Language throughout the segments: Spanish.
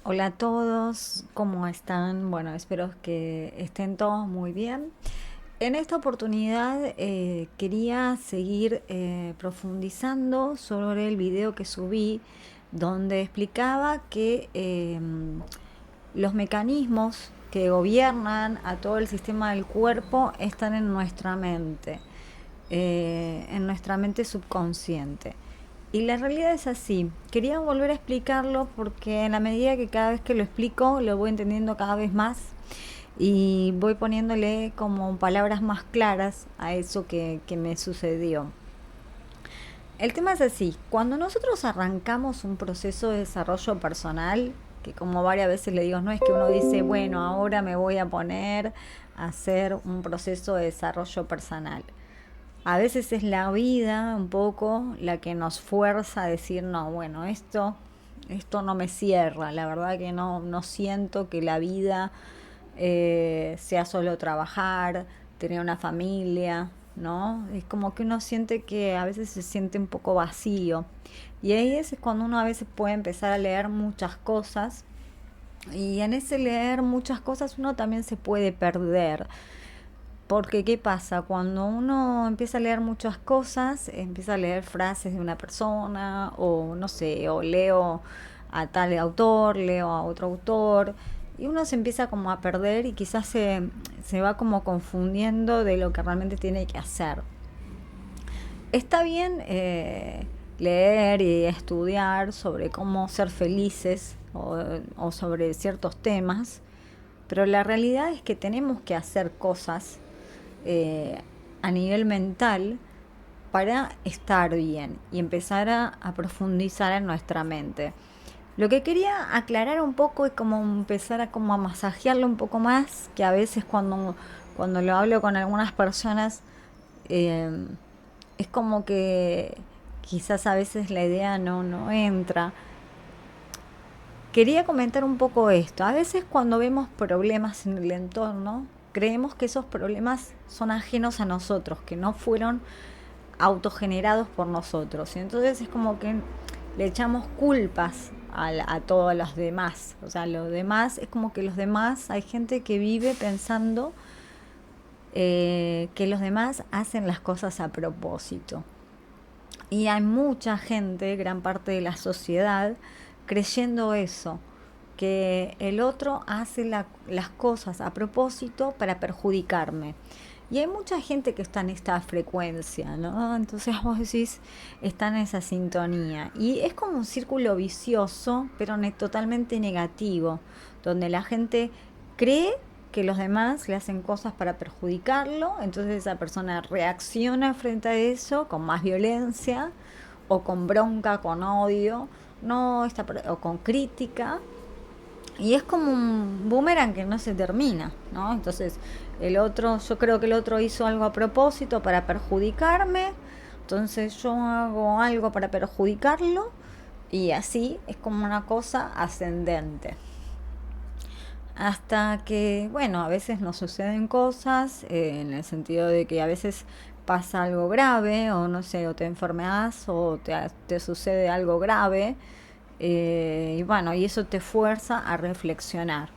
Hola a todos, ¿cómo están? Bueno, espero que estén todos muy bien. En esta oportunidad quería seguir profundizando sobre el video que subí donde explicaba que los mecanismos que gobiernan a todo el sistema del cuerpo están en nuestra mente subconsciente. Y la realidad es así. Quería volver a explicarlo porque en la medida que cada vez que lo explico lo voy entendiendo cada vez más y voy poniéndole como palabras más claras a eso que me sucedió. El tema es así, cuando nosotros arrancamos un proceso de desarrollo personal, que como varias veces le digo, no es que uno dice, bueno, ahora me voy a poner a hacer un proceso de desarrollo personal. A veces es la vida un poco la que nos fuerza a decir, no, bueno, esto no me cierra, la verdad que no siento que la vida sea solo trabajar, tener una familia, ¿no? Es como que uno siente que a veces se siente un poco vacío. Y ahí es cuando uno a veces puede empezar a leer muchas cosas y en ese leer muchas cosas uno también se puede perder. Porque ¿qué pasa? Cuando uno empieza a leer muchas cosas, empieza a leer frases de una persona, o no sé, o leo a tal autor, leo a otro autor, y uno se empieza como a perder y quizás se va como confundiendo de lo que realmente tiene que hacer. Está bien leer y estudiar sobre cómo ser felices o sobre ciertos temas, pero la realidad es que tenemos que hacer cosas eh, a nivel mental para estar bien y empezar a profundizar en nuestra mente. Lo que quería aclarar un poco es como empezar a como a masajearlo un poco más, que a veces cuando lo hablo con algunas personas eh, es como que quizás a veces la idea no entra. Quería comentar un poco esto. A veces cuando vemos problemas en el entorno, creemos que esos problemas son ajenos a nosotros, que no fueron autogenerados por nosotros. Y entonces es como que le echamos culpas a todos los demás. O sea, los demás, es como que los demás, hay gente que vive pensando que los demás hacen las cosas a propósito. Y hay mucha gente, gran parte de la sociedad, creyendo eso, que el otro hace las cosas a propósito para perjudicarme. Y hay mucha gente que está en esta frecuencia, ¿no? Entonces vos decís, está en esa sintonía. Y es como un círculo vicioso, pero totalmente negativo, donde la gente cree que los demás le hacen cosas para perjudicarlo, entonces esa persona reacciona frente a eso con más violencia o con bronca, con odio, no está, o con crítica, y es como un boomerang que no se termina, ¿no? Entonces, el otro, yo creo que el otro hizo algo a propósito para perjudicarme, entonces yo hago algo para perjudicarlo, y así es como una cosa ascendente. Hasta que, bueno, a veces nos suceden cosas, en el sentido de que a veces pasa algo grave, o no sé, o te enfermas, o te sucede algo grave, y bueno, y eso te fuerza a reflexionar.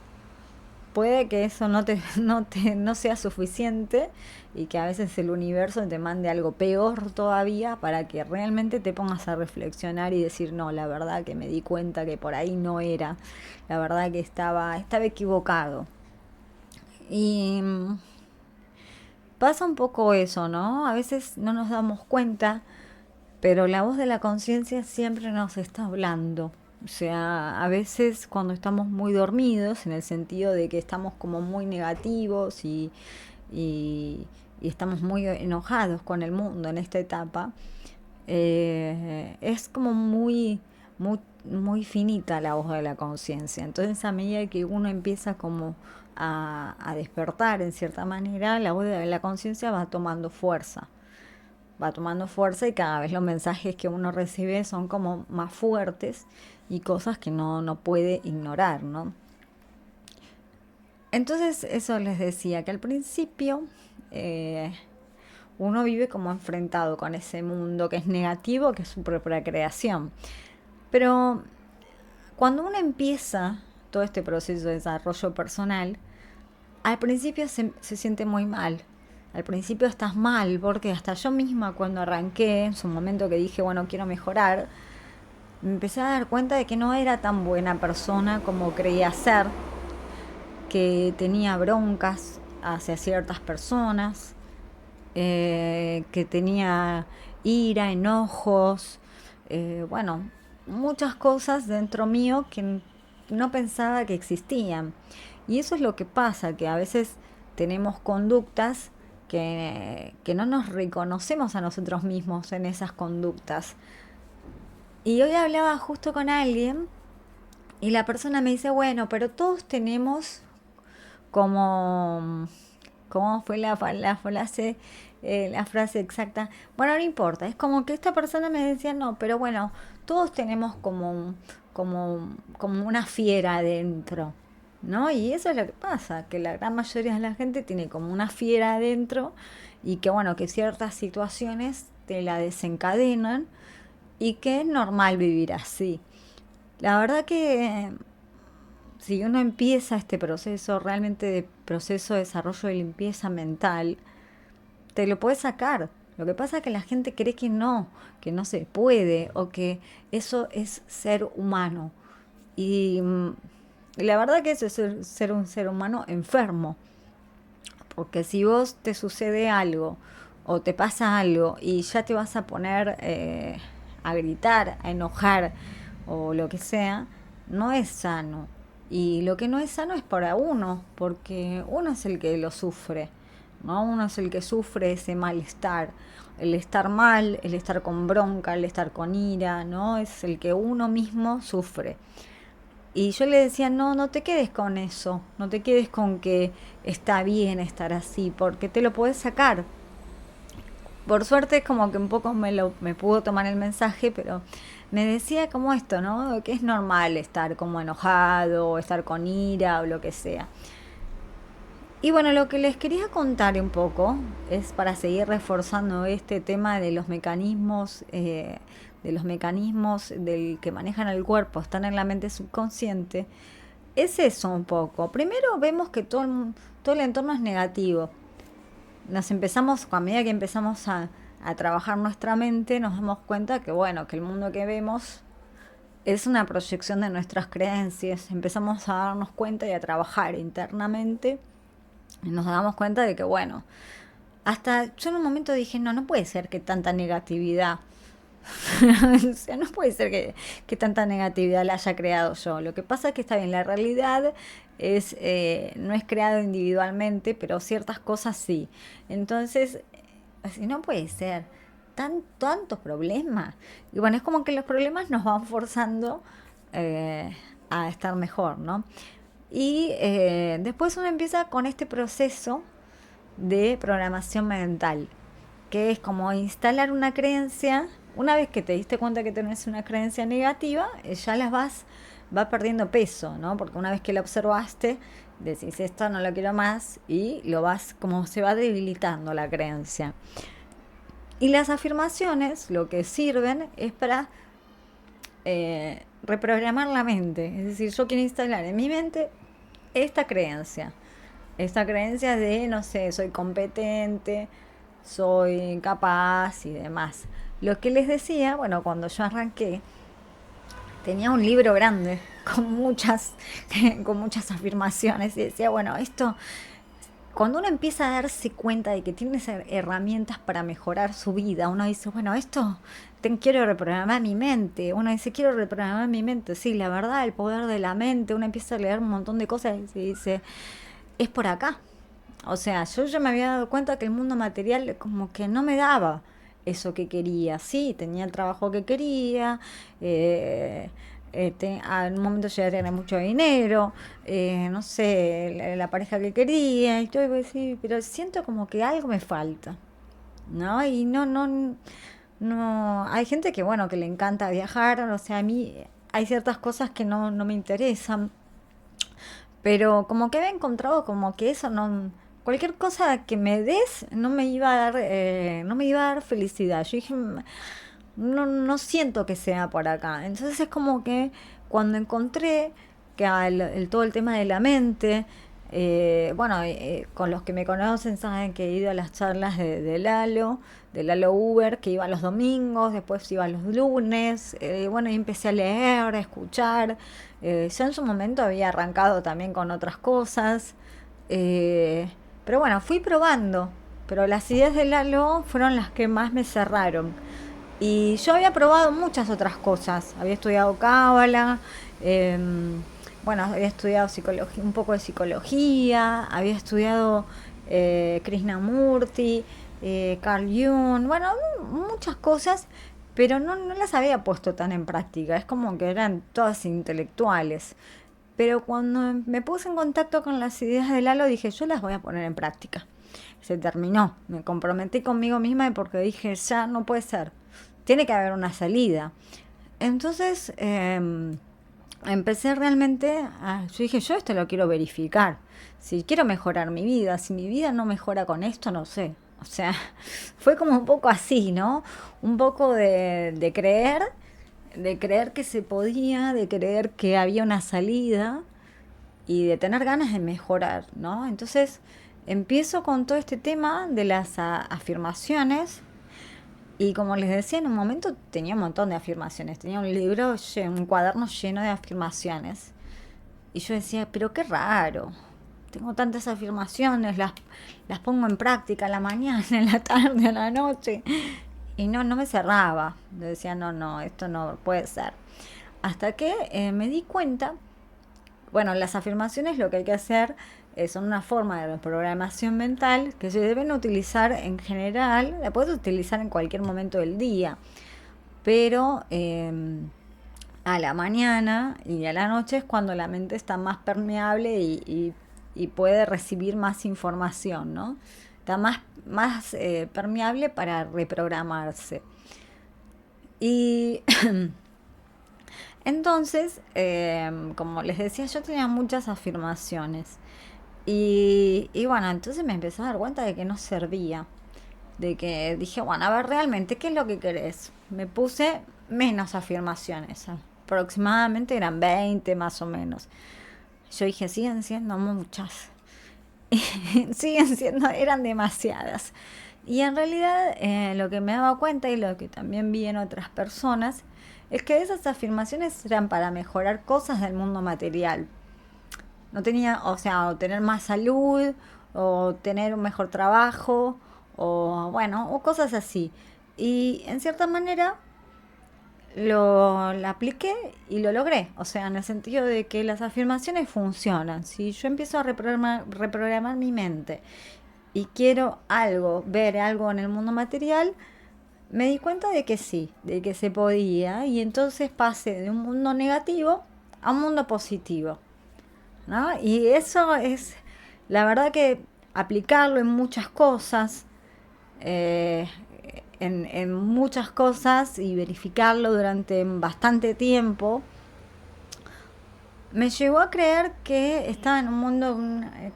Puede que eso no sea suficiente y que a veces el universo te mande algo peor todavía para que realmente te pongas a reflexionar y decir, no, la verdad que me di cuenta que por ahí no era, la verdad que estaba equivocado. Y pasa un poco eso, ¿no? A veces no nos damos cuenta, pero la voz de la conciencia siempre nos está hablando. O sea, a veces cuando estamos muy dormidos, en el sentido de que estamos como muy negativos y, y estamos muy enojados con el mundo en esta etapa, es como muy finita la voz de la conciencia. Entonces, a medida que uno empieza como a despertar en cierta manera, la voz de la conciencia va tomando fuerza y cada vez los mensajes que uno recibe son como más fuertes y cosas que no puede ignorar, ¿no? Entonces eso les decía, que al principio eh, uno vive como enfrentado con ese mundo que es negativo, que es su propia creación. Pero cuando uno empieza todo este proceso de desarrollo personal, al principio se siente muy mal. Al principio estás mal, porque hasta yo misma cuando arranqué, en su momento que dije, bueno, quiero mejorar, me empecé a dar cuenta de que no era tan buena persona como creía ser, que tenía broncas hacia ciertas personas, que tenía ira, enojos, bueno, muchas cosas dentro mío que no pensaba que existían. Y eso es lo que pasa, que a veces tenemos conductas que no nos reconocemos a nosotros mismos en esas conductas. Y hoy hablaba justo con alguien y la persona me dice, bueno, pero todos tenemos como, ¿cómo fue la frase exacta? Bueno, no importa, es como que esta persona me decía, no, pero bueno, todos tenemos como una fiera adentro, ¿no? Y eso es lo que pasa, que la gran mayoría de la gente tiene como una fiera adentro y que bueno, que ciertas situaciones te la desencadenan y que es normal vivir así. La verdad que si uno empieza este proceso realmente de proceso de desarrollo de limpieza mental, te lo puedes sacar. Lo que pasa es que la gente cree que no se puede o que eso es ser humano. Y la verdad que eso es ser un ser humano enfermo. Porque si vos te sucede algo o te pasa algo y ya te vas a poner a gritar, a enojar o lo que sea, no es sano. Y lo que no es sano es para uno, porque uno es el que lo sufre, ¿no? Uno es el que sufre ese malestar, el estar mal, el estar con bronca, el estar con ira, ¿no? Es el que uno mismo sufre. Y yo le decía, no, no te quedes con eso, no te quedes con que está bien estar así, porque te lo puedes sacar. Por suerte es como que un poco me pudo tomar el mensaje, pero me decía como esto, ¿no? Que es normal estar como enojado, o estar con ira o lo que sea. Y bueno, lo que les quería contar un poco es para seguir reforzando este tema de los mecanismos del que manejan el cuerpo, están en la mente subconsciente. Es eso un poco. Primero vemos que todo el entorno es negativo. A medida que empezamos a trabajar nuestra mente, nos damos cuenta que bueno, que el mundo que vemos es una proyección de nuestras creencias. Empezamos a darnos cuenta y a trabajar internamente y nos damos cuenta de que, bueno, hasta yo en un momento dije, no, no puede ser que tanta negatividad, o sea, no puede ser que tanta negatividad la haya creado yo. Lo que pasa es que está bien, la realidad no es creado individualmente, pero ciertas cosas sí. Entonces, así no puede ser. Tantos problemas. Y bueno, es como que los problemas nos van forzando a estar mejor, ¿no? Y después uno empieza con este proceso de programación mental, que es como instalar una creencia. Una vez que te diste cuenta que tenés una creencia negativa, ya va perdiendo peso, ¿no? Porque una vez que la observaste, decís esto no lo quiero más y como se va debilitando la creencia. Y las afirmaciones lo que sirven es para reprogramar la mente. Es decir, yo quiero instalar en mi mente esta creencia. Esta creencia de, no sé, soy competente, soy capaz y demás. Lo que les decía, bueno, cuando yo arranqué, tenía un libro grande con con muchas afirmaciones y decía, bueno, esto, cuando uno empieza a darse cuenta de que tiene herramientas para mejorar su vida, uno dice, bueno, quiero reprogramar mi mente. Uno dice, quiero reprogramar mi mente. Sí, la verdad, el poder de la mente, uno empieza a leer un montón de cosas y se dice, es por acá. O sea, yo ya me había dado cuenta que el mundo material como que no me daba eso que quería. Sí, tenía el trabajo que quería, en un momento llegué a tener mucho dinero, no sé, la pareja que quería y todo, y voy a decir, pero siento como que algo me falta, ¿no? Y no, hay gente que, bueno, que le encanta viajar, o sea, a mí hay ciertas cosas que no me interesan, pero como que había encontrado como que eso no, cualquier cosa que me des no me iba a dar, no me iba a dar felicidad. Yo dije, no siento que sea por acá. Entonces es como que cuando encontré práctica, todo el tema de la mente. Con los que me conocen saben que he ido a las charlas de Lalo Uber, que iba los domingos, después iba los lunes, y empecé a leer, a escuchar. Yo en su momento había arrancado también con otras cosas, pero bueno, fui probando, pero las ideas de Lalo fueron las que más me cerraron. Y yo había probado muchas otras cosas. Había estudiado cábala, había estudiado psicología, un poco de psicología, había estudiado Krishnamurti, Carl Jung, muchas cosas, pero no las había puesto tan en práctica. Es como que eran todas intelectuales. Pero cuando me puse en contacto con las ideas de Lalo, dije, yo las voy a poner en práctica. Se terminó. Me comprometí conmigo misma porque dije, ya no puede ser. Tiene que haber una salida. Entonces, empecé realmente yo dije, yo esto lo quiero verificar. Si quiero mejorar mi vida, si mi vida no mejora con esto, no sé. O sea, fue como un poco así, ¿no? Un poco de creer que se podía, de creer que había una salida y de tener ganas de mejorar, ¿no? Entonces, empiezo con todo este tema de las afirmaciones. Y como les decía, en un momento tenía un montón de afirmaciones. Tenía un libro, un cuaderno lleno de afirmaciones. Y yo decía, pero qué raro. Tengo tantas afirmaciones, las pongo en práctica a la mañana, en la tarde, a la noche. Y no me cerraba. Yo decía, no, esto no puede ser. Hasta que me di cuenta, las afirmaciones lo que hay que hacer son una forma de reprogramación mental que se deben utilizar en general, la puedes utilizar en cualquier momento del día, pero a la mañana y a la noche es cuando la mente está más permeable y puede recibir más información, ¿no? Está más permeable para reprogramarse. Y entonces, como les decía, yo tenía muchas afirmaciones. Entonces me empecé a dar cuenta de que no servía. De que dije, a ver, realmente, ¿qué es lo que querés? Me puse menos afirmaciones. Aproximadamente eran 20 más o menos. Yo dije, siguen siendo muchas. Eran demasiadas. Y en realidad lo que me daba cuenta y lo que también vi en otras personas es que esas afirmaciones eran para mejorar cosas del mundo material. No tenía, o tener más salud, o tener un mejor trabajo, o cosas así. Y en cierta manera lo apliqué y lo logré. O sea, en el sentido de que las afirmaciones funcionan. Si yo empiezo a reprogramar mi mente y quiero ver algo en el mundo material, me di cuenta de que sí, de que se podía. Y entonces pasé de un mundo negativo a un mundo positivo, ¿no? Y eso es, la verdad que aplicarlo en muchas cosas, en muchas cosas y verificarlo durante bastante tiempo, me llevó a creer que estaba en un mundo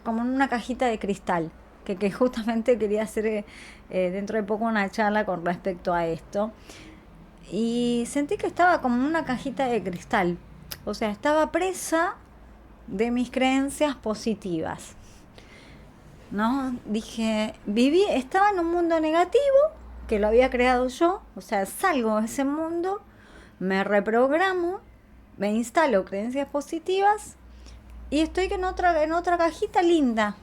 como en una cajita de cristal, que justamente quería hacer dentro de poco una charla con respecto a esto. Y sentí que estaba como en una cajita de cristal, o sea, estaba presa de mis creencias positivas, ¿no? Dije, estaba en un mundo negativo que lo había creado yo, o sea, salgo de ese mundo, me reprogramo, me instalo creencias positivas y estoy en otra cajita linda.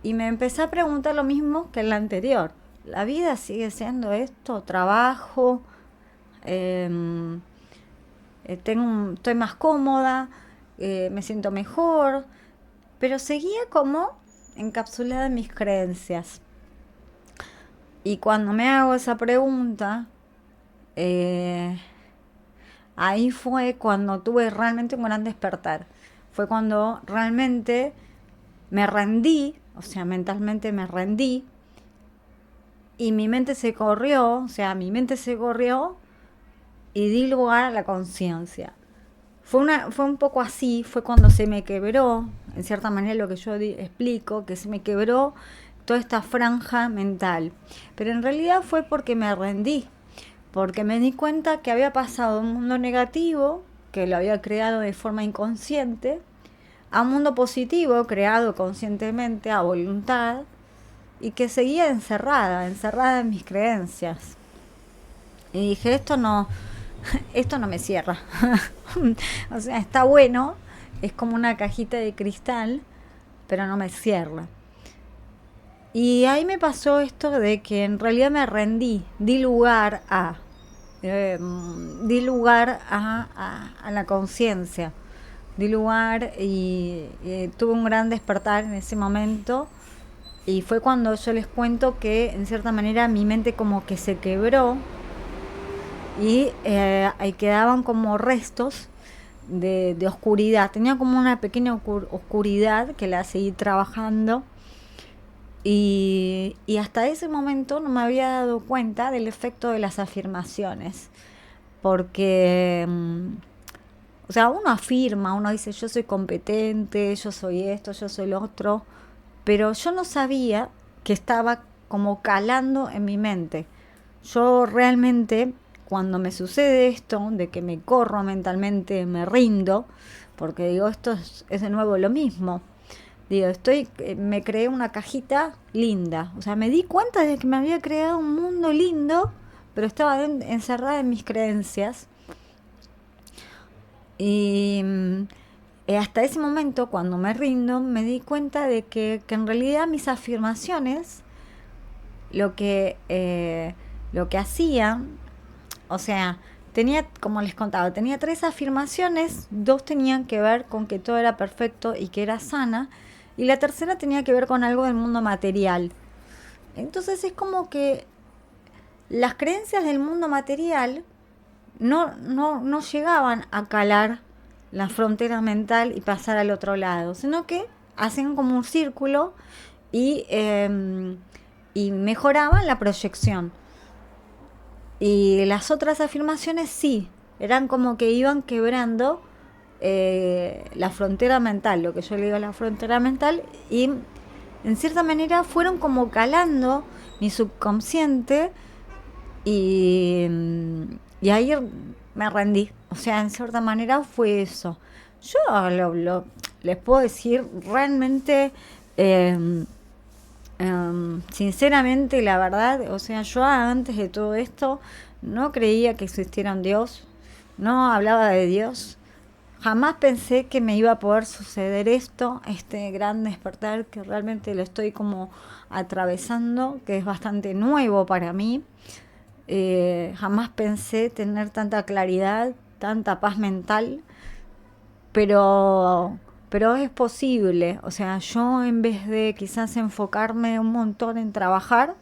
Y me empecé a preguntar lo mismo que en la anterior. ¿La vida sigue siendo esto? ¿Trabajo? Estoy más cómoda, me siento mejor, pero seguía como encapsulada en mis creencias. Y cuando me hago esa pregunta, ahí fue cuando tuve realmente un gran despertar. Fue cuando realmente me rendí, o sea, mentalmente me rendí, y mi mente se corrió y di lugar a la conciencia. Fue un poco así, fue cuando se me quebró, en cierta manera lo que yo explico, que se me quebró toda esta franja mental. Pero en realidad fue porque me rendí, porque me di cuenta que había pasado un mundo negativo que lo había creado de forma inconsciente, a un mundo positivo creado conscientemente, a voluntad, y que seguía encerrada en mis creencias. Y dije, esto no me cierra. O sea, está bueno, es como una cajita de cristal, pero no me cierra. Y ahí me pasó esto de que en realidad me rendí, eh, di lugar a la conciencia, di lugar y tuve un gran despertar en ese momento. Y fue cuando yo les cuento que en cierta manera mi mente como que se quebró y ahí quedaban como restos de oscuridad. Tenía como una pequeña oscuridad que la seguí trabajando y hasta ese momento no me había dado cuenta del efecto de las afirmaciones. Porque, o sea, uno afirma, uno dice yo soy competente, yo soy esto, yo soy lo otro, pero yo no sabía que estaba como calando en mi mente. Yo realmente, cuando me sucede esto, de que me corro mentalmente, me rindo, porque digo, esto es de nuevo lo mismo. Digo, me creé una cajita linda. O sea, me di cuenta de que me había creado un mundo lindo, pero estaba encerrada en mis creencias. Y hasta ese momento, cuando me rindo, me di cuenta de que en realidad mis afirmaciones, lo que, eh, lo que hacían, o sea, tenía, como les contaba, tenía 3 afirmaciones, 2 tenían que ver con que todo era perfecto y que era sana, y la tercera tenía que ver con algo del mundo material. Entonces es como que las creencias del mundo material no llegaban a calar la frontera mental y pasar al otro lado, sino que hacen como un círculo y mejoraban la proyección. Y las otras afirmaciones sí, eran como que iban quebrando la frontera mental, lo que yo le digo la frontera mental, y en cierta manera fueron como calando mi subconsciente y, y ahí me rendí. O sea, en cierta manera fue eso. Yo les puedo decir realmente, eh, sinceramente, la verdad, o sea, yo antes de todo esto no creía que existiera un Dios, no hablaba de Dios, jamás pensé que me iba a poder suceder esto, este gran despertar que realmente lo estoy como atravesando, que es bastante nuevo para mí. Jamás pensé tener tanta claridad, tanta paz mental, pero, pero es posible. O sea, yo en vez de quizás enfocarme un montón en trabajar,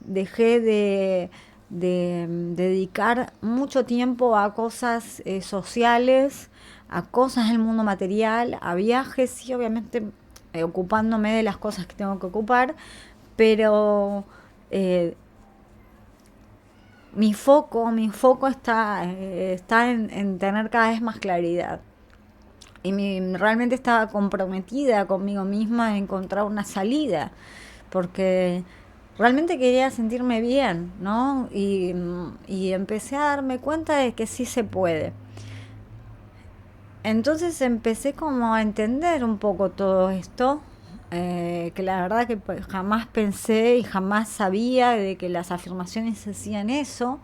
dejé de dedicar mucho tiempo a cosas sociales, a cosas del mundo material, a viajes, sí, obviamente ocupándome de las cosas que tengo que ocupar, pero eh, mi foco está en tener cada vez más claridad. Y realmente estaba comprometida conmigo misma en encontrar una salida, porque realmente quería sentirme bien, ¿no? Y empecé a darme cuenta de que sí se puede. Entonces empecé como a entender un poco todo esto, que la verdad que pues, jamás pensé y jamás sabía de que las afirmaciones hacían eso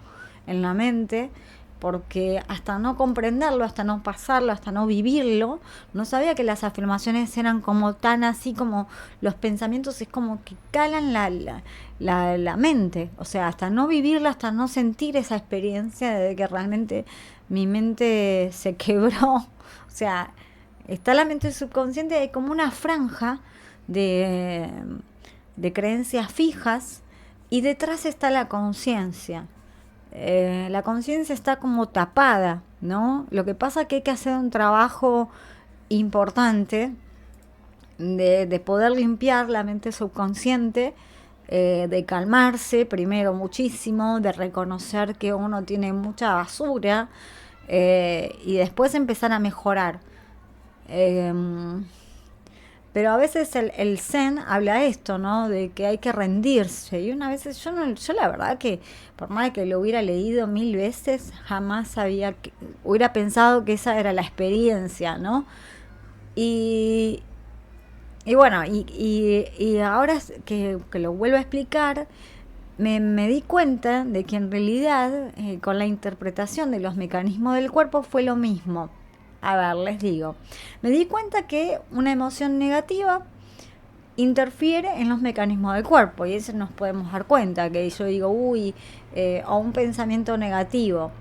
en la mente, porque hasta no comprenderlo, hasta no pasarlo, hasta no vivirlo, no sabía que las afirmaciones eran como tan así como los pensamientos, es como que calan la mente, o sea, hasta no vivirla, hasta no sentir esa experiencia de que realmente mi mente se quebró. O sea, está la mente subconsciente, hay como una franja de, de creencias fijas y detrás está la conciencia. La conciencia está como tapada, ¿no? Lo que pasa es que hay que hacer un trabajo importante de poder limpiar la mente subconsciente, de calmarse primero muchísimo, de reconocer que uno tiene mucha basura y después empezar a mejorar. Eh, Pero a veces el Zen habla esto, ¿no? De que hay que rendirse. Y una vez yo, no, yo la verdad que por más que lo hubiera leído 1000 veces, jamás hubiera pensado que esa era la experiencia, ¿no? Y, y bueno, y ahora que lo vuelvo a explicar, me di cuenta de que en realidad con la interpretación de los mecanismos del cuerpo fue lo mismo. A ver, les digo, me di cuenta que una emoción negativa interfiere en los mecanismos del cuerpo y eso nos podemos dar cuenta, que yo digo, uy, o un pensamiento negativo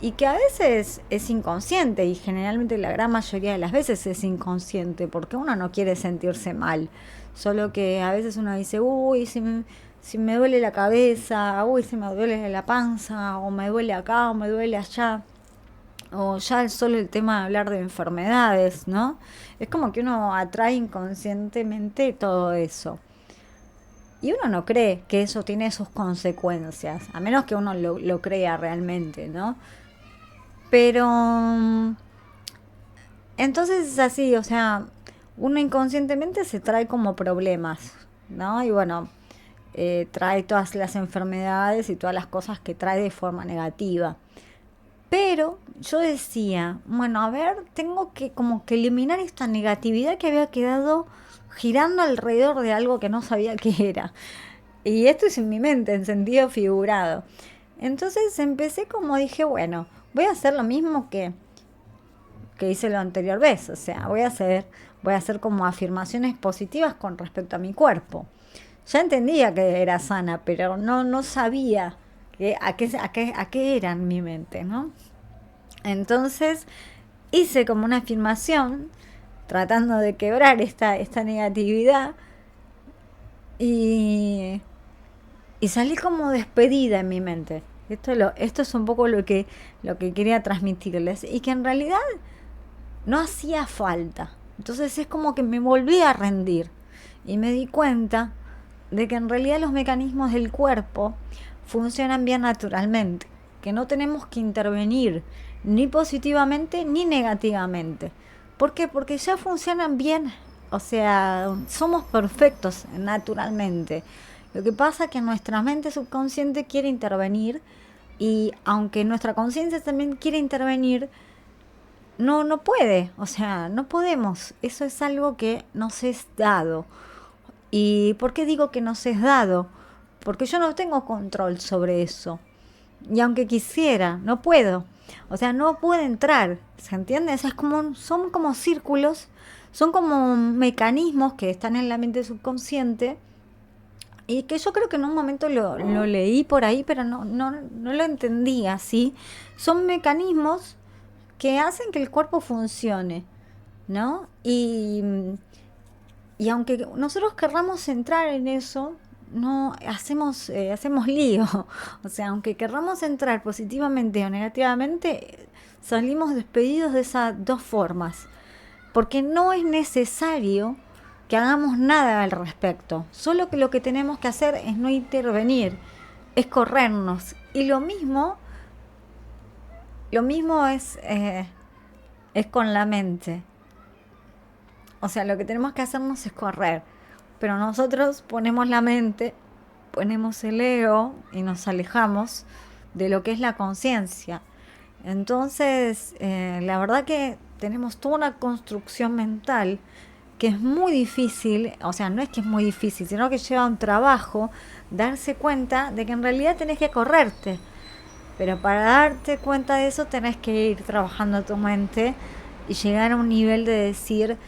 y que a veces es inconsciente y generalmente la gran mayoría de las veces es inconsciente porque uno no quiere sentirse mal, solo que a veces uno dice, uy, si me duele la cabeza, uy, si me duele la panza, o me duele acá, o me duele allá, o ya solo el tema de hablar de enfermedades, ¿no? Es como que uno atrae inconscientemente todo eso. Y uno no cree que eso tiene sus consecuencias, a menos que uno lo crea realmente, ¿no? Pero entonces es así, o sea, uno inconscientemente se trae como problemas, ¿no? Y bueno, trae todas las enfermedades y todas las cosas que trae de forma negativa. Pero yo decía, bueno, a ver, tengo que como que eliminar esta negatividad que había quedado girando alrededor de algo que no sabía qué era. Y esto es en mi mente, en sentido figurado. Entonces empecé como dije, bueno, voy a hacer lo mismo que hice la anterior vez. O sea, voy a hacer como afirmaciones positivas con respecto a mi cuerpo. Ya entendía que era sana, pero no sabía a qué era en mi mente, ¿no? Entonces hice como una afirmación tratando de quebrar esta negatividad y, y salí como despedida en mi mente. Esto es un poco lo que quería transmitirles y que en realidad no hacía falta. Entonces es como que me volví a rendir y me di cuenta de que en realidad los mecanismos del cuerpo funcionan bien naturalmente, que no tenemos que intervenir ni positivamente ni negativamente. ¿Por qué? Porque ya funcionan bien, o sea, somos perfectos naturalmente. Lo que pasa es que nuestra mente subconsciente quiere intervenir y aunque nuestra conciencia también quiere intervenir, no puede, o sea, no podemos. Eso es algo que nos es dado. ¿Y por qué digo que nos es dado? Porque yo no tengo control sobre eso. Y aunque quisiera, no puedo. O sea, no puedo entrar. ¿Se entiende? O sea, son como círculos, son como mecanismos que están en la mente subconsciente y que yo creo que en un momento lo leí por ahí, pero no lo entendía, ¿sí? Son mecanismos que hacen que el cuerpo funcione, ¿no? Y aunque nosotros querramos entrar en eso, no hacemos lío. O sea, aunque querramos entrar positivamente o negativamente, salimos despedidos de esas dos formas. Porque no es necesario que hagamos nada al respecto. Solo que lo que tenemos que hacer es no intervenir, es corrernos. Y lo mismo es con la mente. O sea, lo que tenemos que hacernos es correr. Pero nosotros ponemos la mente, ponemos el ego y nos alejamos de lo que es la conciencia. Entonces, la verdad que tenemos toda una construcción mental que es muy difícil, o sea, no es que es muy difícil, sino que lleva un trabajo darse cuenta de que en realidad tenés que correrte. Pero para darte cuenta de eso tenés que ir trabajando tu mente y llegar a un nivel de decir,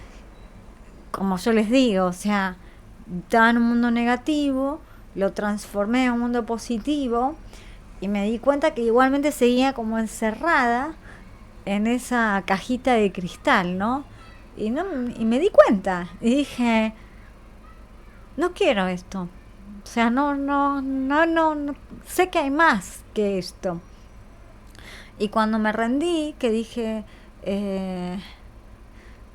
como yo les digo, o sea, estaba en un mundo negativo, lo transformé en un mundo positivo y me di cuenta que igualmente seguía como encerrada en esa cajita de cristal, ¿no? Y me di cuenta y dije, no quiero esto. O sea, no, sé que hay más que esto. Y cuando me rendí, que dije,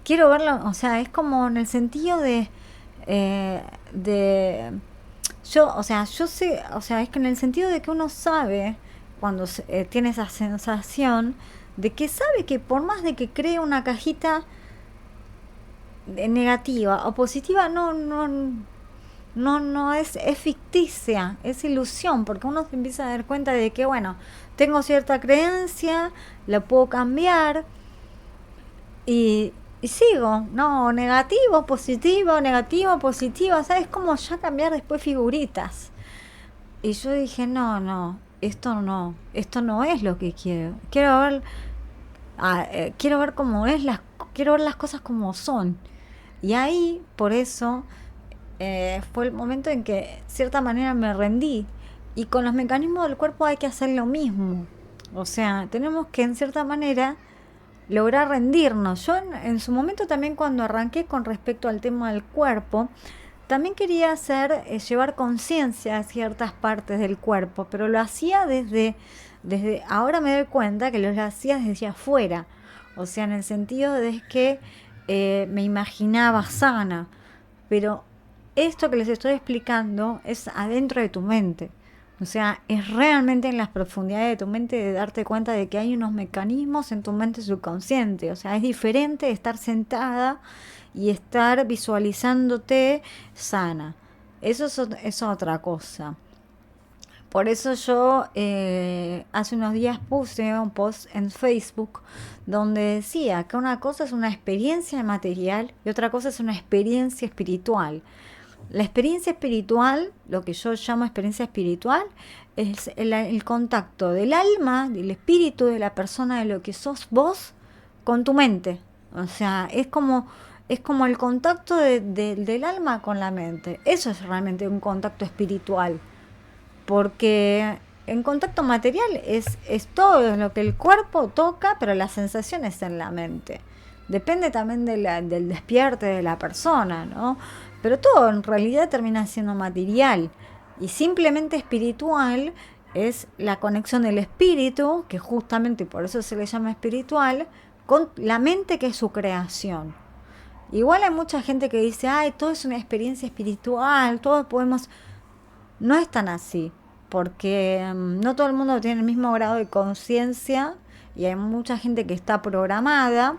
quiero verlo, o sea, es como en el sentido de yo, o sea, yo sé, o sea, es que en el sentido de que uno sabe cuando tiene esa sensación de que sabe que por más de que cree una cajita, negativa o positiva no es ficticia, es ilusión, porque uno se empieza a dar cuenta de que, bueno, tengo cierta creencia, la puedo cambiar y sigo, no, negativo, positivo, ¿sabes? Como ya cambiar después figuritas. Y yo dije, esto no es lo que quiero. Quiero ver quiero ver las cosas como son. Y ahí, por eso, fue el momento en que, de cierta manera, me rendí. Y con los mecanismos del cuerpo hay que hacer lo mismo. O sea, tenemos que, en cierta manera, lograr rendirnos. Yo en su momento también, cuando arranqué con respecto al tema del cuerpo, también quería llevar conciencia a ciertas partes del cuerpo, pero lo hacía ahora me doy cuenta que lo hacía desde afuera, o sea, en el sentido de que me imaginaba sana, pero esto que les estoy explicando es adentro de tu mente. O sea, es realmente en las profundidades de tu mente de darte cuenta de que hay unos mecanismos en tu mente subconsciente. O sea, es diferente estar sentada y estar visualizándote sana. Eso es otra cosa. Por eso yo hace unos días puse un post en Facebook donde decía que una cosa es una experiencia material y otra cosa es una experiencia espiritual. La experiencia espiritual, lo que yo llamo experiencia espiritual, es el contacto del alma, del espíritu de la persona, de lo que sos vos, con tu mente. O sea, es como el contacto del alma con la mente. Eso es realmente un contacto espiritual. Porque en contacto material es todo lo que el cuerpo toca, pero la sensación es en la mente. Depende también del despierte de la persona, ¿no? Pero todo en realidad termina siendo material. Y simplemente espiritual es la conexión del espíritu, que justamente por eso se le llama espiritual, con la mente, que es su creación. Igual hay mucha gente que dice, ay, todo es una experiencia espiritual, todos podemos... No es tan así, porque no todo el mundo tiene el mismo grado de conciencia y hay mucha gente que está programada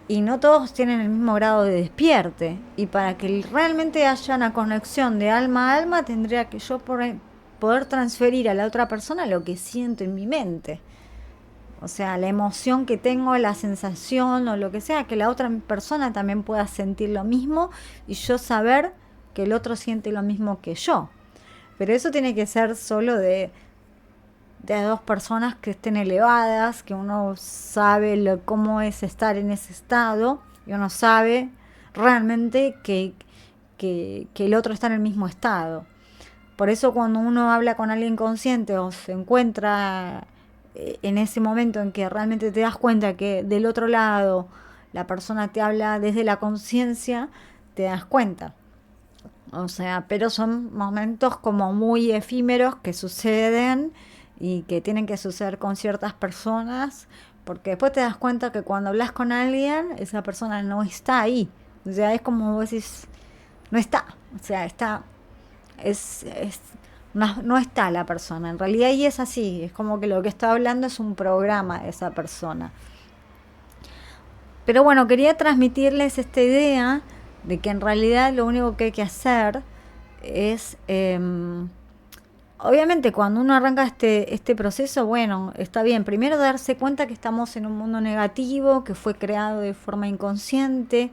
y no todos tienen el mismo grado de despierte. Y para que realmente haya una conexión de alma a alma, tendría que yo poder transferir a la otra persona lo que siento en mi mente. O sea, la emoción que tengo, la sensación o lo que sea, que la otra persona también pueda sentir lo mismo y yo saber que el otro siente lo mismo que yo. Pero eso tiene que ser solo de dos personas que estén elevadas, que uno sabe cómo es estar en ese estado y uno sabe realmente que el otro está en el mismo estado. Por eso cuando uno habla con alguien consciente o se encuentra en ese momento en que realmente te das cuenta que del otro lado la persona te habla desde la conciencia, te das cuenta. O sea, pero son momentos como muy efímeros que suceden y que tienen que suceder con ciertas personas, porque después te das cuenta que cuando hablas con alguien, esa persona no está ahí. O sea, es como vos decís, no está. O sea, no está la persona. En realidad y es así, es como que lo que está hablando es un programa de esa persona. Pero bueno, quería transmitirles esta idea de que en realidad lo único que hay que hacer es, obviamente cuando uno arranca este proceso, bueno, está bien, primero darse cuenta que estamos en un mundo negativo, que fue creado de forma inconsciente,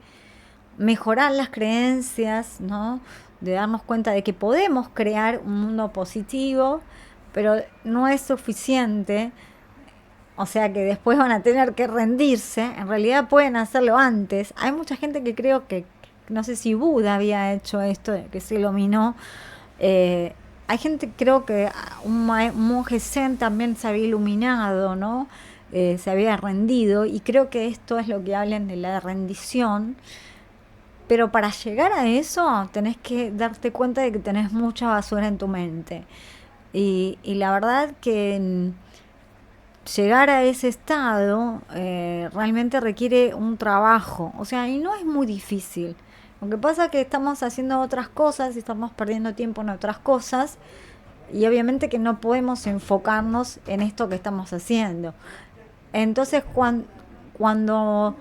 mejorar las creencias, ¿no? De darnos cuenta de que podemos crear un mundo positivo, pero no es suficiente. O sea que después van a tener que rendirse. En realidad pueden hacerlo antes. Hay mucha gente que creo que, no sé si Buda había hecho esto, que se iluminó. Hay gente, creo que un monje zen también se había iluminado, ¿no? Se había rendido. Y creo que esto es lo que hablan de la rendición. Pero para llegar a eso tenés que darte cuenta de que tenés mucha basura en tu mente. Y la verdad que llegar a ese estado realmente requiere un trabajo, o sea, y no es muy difícil. Lo que pasa es que estamos haciendo otras cosas y estamos perdiendo tiempo en otras cosas y obviamente que no podemos enfocarnos en esto que estamos haciendo. Entonces cuando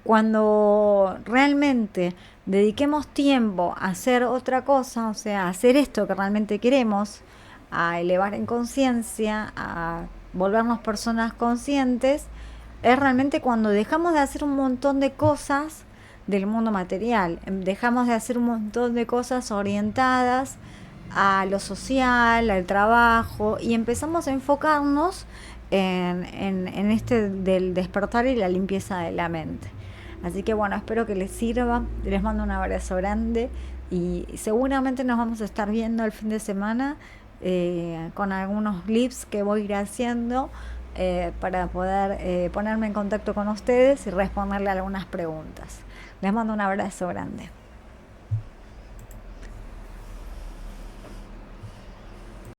Cuando realmente dediquemos tiempo a hacer otra cosa, o sea, a hacer esto que realmente queremos, a elevar en conciencia, a volvernos personas conscientes, es realmente cuando dejamos de hacer un montón de cosas del mundo material, dejamos de hacer un montón de cosas orientadas a lo social, al trabajo, y empezamos a enfocarnos en este del despertar y la limpieza de la mente. Así que bueno, espero que les sirva, les mando un abrazo grande y seguramente nos vamos a estar viendo el fin de semana con algunos clips que voy a ir haciendo para poder ponerme en contacto con ustedes y responderle algunas preguntas. Les mando un abrazo grande.